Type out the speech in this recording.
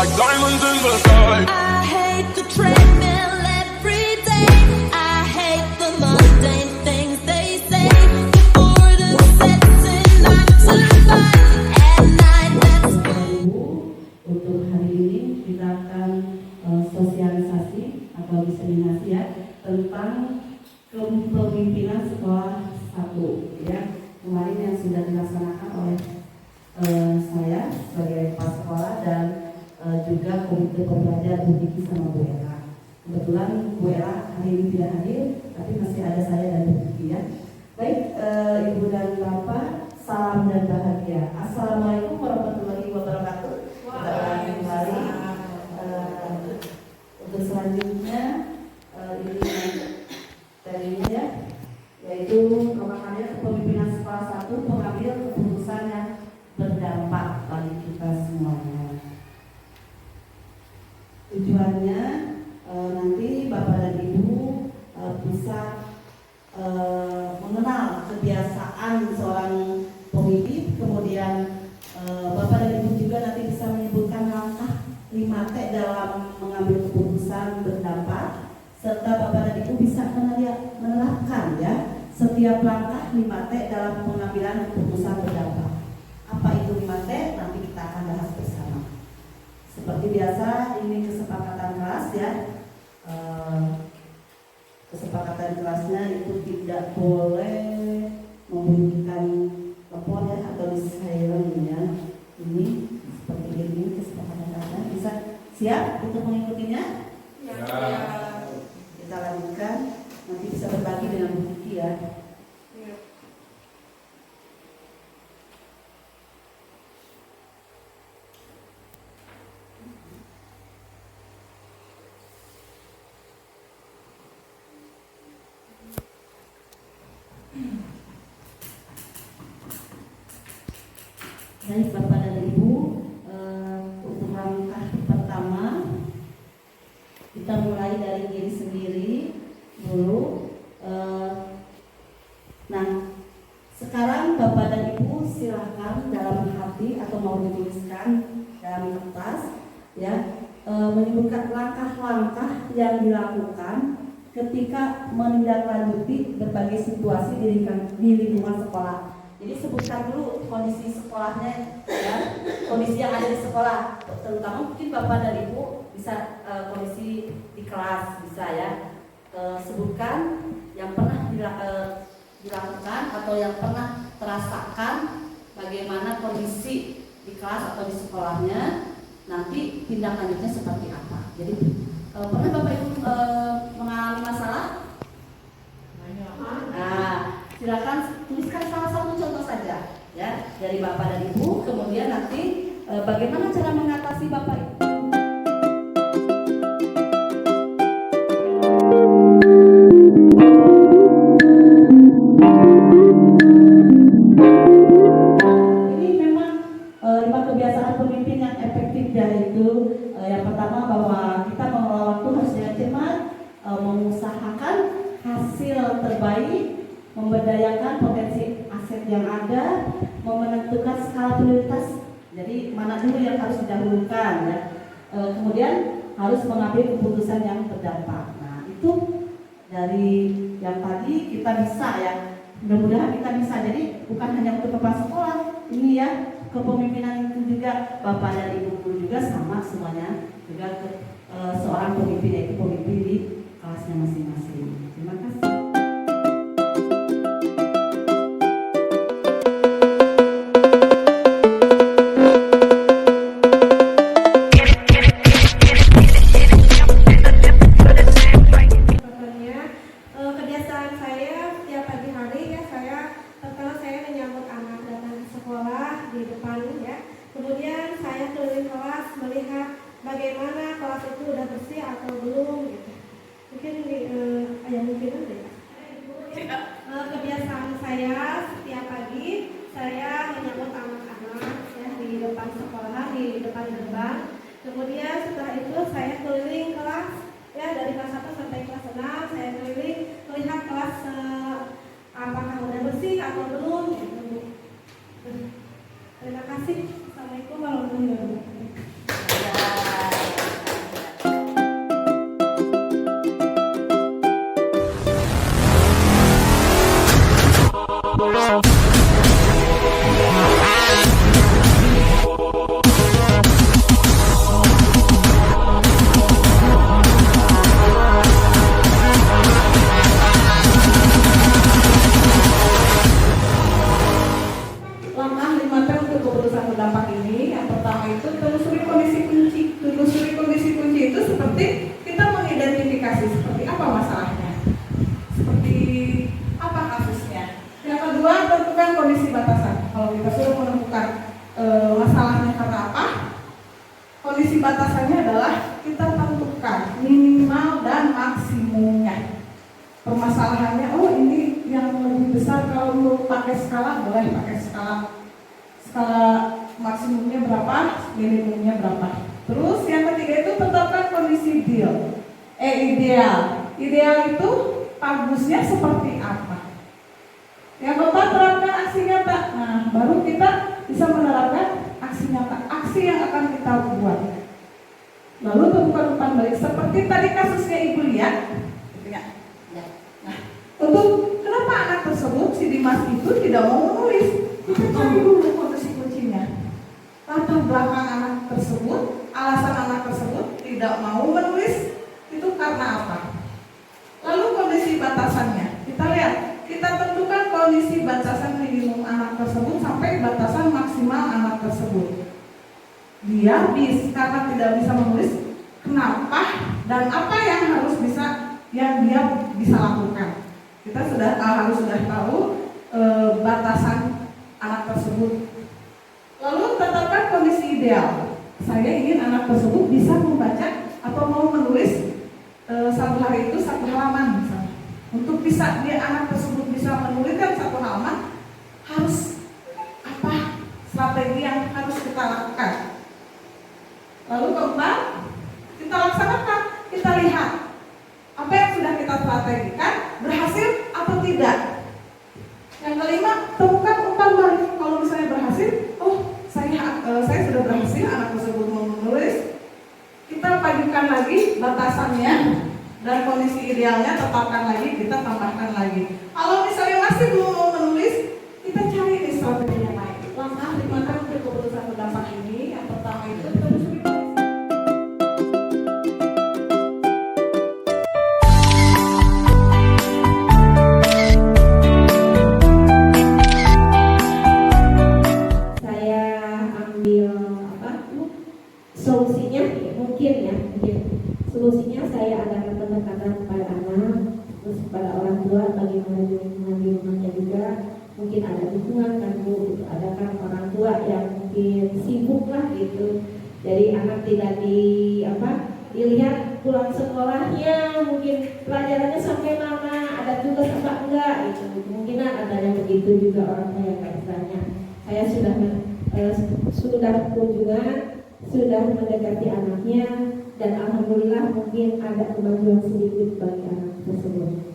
like diamonds in the sky. I hate the treadmill every day. I hate the mundane things they say. Before the sets in 9 to 5 at night. That's untuk hari ini kita akan sosialisasi atau diseminasi ya tentang kepemimpinan sekolah 1 ya. Kemarin yang sudah dilaksanakan oleh saya sebagai kepala sekolah dan juga komite pembelajaran Bu Diki sama Bu Ella. Kebetulan Bu Ella hari ini tidak hadir, tapi masih ada saya dan Bu Diki ya. Baik, Ibu dan Bapak, salam dan bahagia. Assalamualaikum warahmatullahi wabarakatuh. Kembali. Untuk selanjutnya ini temanya ya, yaitu merupakannya kepemimpinan sekolah 1 pengambil keputusan yang berdampak bagi kita semuanya. Tujuannya nanti Bapak dan Ibu bisa mengenal kebiasaan seorang pemimpin, kemudian Bapak dan Ibu juga nanti bisa menyebutkan langkah 5T dalam mengambil keputusan berdampak, serta Bapak dan Ibu bisa menerapkan ya setiap langkah 5T dalam pengambilan keputusan berdampak. Apa itu 5T? Nanti kita akan bahas bersama. Seperti biasa, ini kesepakatan kelas ya. Kesepakatan kelasnya itu tidak boleh membunyikan telepon ya atau di silent ya. Ini seperti ini kesepakatan kelasnya. Bisa siap untuk mengikutinya? Ya. Kita lanjutkan. Nanti bisa berbagi dengan Bu Kiki ya. Baik Bapak dan Ibu, untuk langkah pertama kita mulai dari diri sendiri dulu. Nah, sekarang Bapak dan Ibu silahkan dalam hati atau mau dituliskan dalam kertas ya, menyebutkan langkah-langkah yang dilakukan ketika menindaklanjuti berbagai situasi di lingkungan sekolah. Jadi sebutkan dulu kondisi sekolahnya ya, kondisi yang ada di sekolah, terutama mungkin Bapak dan Ibu bisa kondisi di kelas bisa ya. Sebutkan yang pernah dilakukan atau yang pernah terasakan bagaimana kondisi di kelas atau di sekolahnya, nanti tindak lanjutnya seperti apa. Jadi pernah Bapak Ibu mengalami masalah? Nah, silakan tuliskan salah satu contoh saja ya dari Bapak dan Ibu, kemudian nanti bagaimana cara mengatasi Bapak Ibu. Ini memang 5 kebiasaan pemimpin yang efektif, yaitu yang pertama bahwa kita mengelola waktu harus dengan cermat, mengusahakan hasil terbaik, memberdayakan potensi aset yang ada, menentukan skala prioritas. Jadi mana dulu yang harus didahulukan ya. Kemudian harus mengambil keputusan yang berdampak. Nah, itu dari yang tadi kita bisa ya. Mudah-mudahan kita bisa. Jadi bukan hanya untuk kepala sekolah, ini ya kepemimpinan itu juga Bapak dan Ibu guru juga sama semuanya. Juga seorang pemimpin, yaitu pemimpin di kelasnya masing-masing. Terima kasih. Bagaimana kelas itu udah bersih atau belum gitu. Mungkin kebiasaan saya setiap pagi saya menyambut anak-anak ya di depan sekolah, di depan gerbang. Kemudian setelah itu saya keliling kelas ya, dari kelas 1 sampai kelas 6 saya keliling melihat kelas apakah udah bersih atau belum gitu. Terima kasih. Assalamualaikum warahmatullahi wabarakatuh. batasannya adalah kita tentukan minimal dan maksimumnya. Permasalahannya, oh ini yang lebih besar, kalau mau pakai skala boleh pakai skala maksimumnya berapa, minimumnya berapa. Terus yang ketiga itu tetapkan kondisi ideal. Ideal itu bagusnya seperti apa. Yang keempat, terapkan aksi nyata. Nah, baru kita bisa menerapkan aksi nyata, aksi yang akan kita buat. Lalu tentukan umpan balik seperti tadi kasusnya Ibu lihat. Nah, untuk kenapa anak tersebut, si Dimas itu tidak mau menulis, kita cari dulu kondisi kuncinya. Latar belakang anak tersebut, alasan anak tersebut tidak mau menulis itu karena apa? Lalu kondisi batasannya, kita lihat, kita tentukan kondisi batasan minimum anak tersebut sampai batasan maksimal anak tersebut. Dia karena tidak bisa menulis, kenapa dan apa yang dia bisa lakukan. Kita harus tahu batasan anak tersebut. Lalu tetapkan kondisi ideal. Saya ingin anak tersebut bisa membaca atau mau menulis satu hari itu satu halaman misalnya. Untuk bisa anak tersebut bisa menuliskan satu halaman, harus apa strategi yang harus kita lakukan. Lalu keempat, kita laksanakan, kita lihat apa yang sudah kita strategikan berhasil atau tidak. Yang kelima, temukan umpan balik. Kalau misalnya berhasil, oh saya sudah berhasil, anak tersebut mau menulis. Kita padukan lagi batasannya dan kondisi idealnya, tetapkan lagi, kita tambahkan lagi. Kalau misalnya masih belum mau menulis, kita cari strategi yang lain. Langkah 5 untuk keputusan berdampak ini, yang pertama itu terus. Solusinya saya adakan pendekatan kepada anak, terus kepada orang tua, bagaimana lingkungan di rumahnya juga. Mungkin ada dukungan kan Bu, adakan orang tua yang mungkin sibuk lah gitu. Jadi anak tidak dilihat pulang sekolahnya, mungkin pelajarannya sampai mana, ada tugas apa enggak gitu. Kemungkinan ada yang begitu juga orang tua yang bertanya. Saya sudah kunjungan, sudah mendekati anaknya, dan alhamdulillah mungkin ada kemajuan sedikit bagi anak tersebut.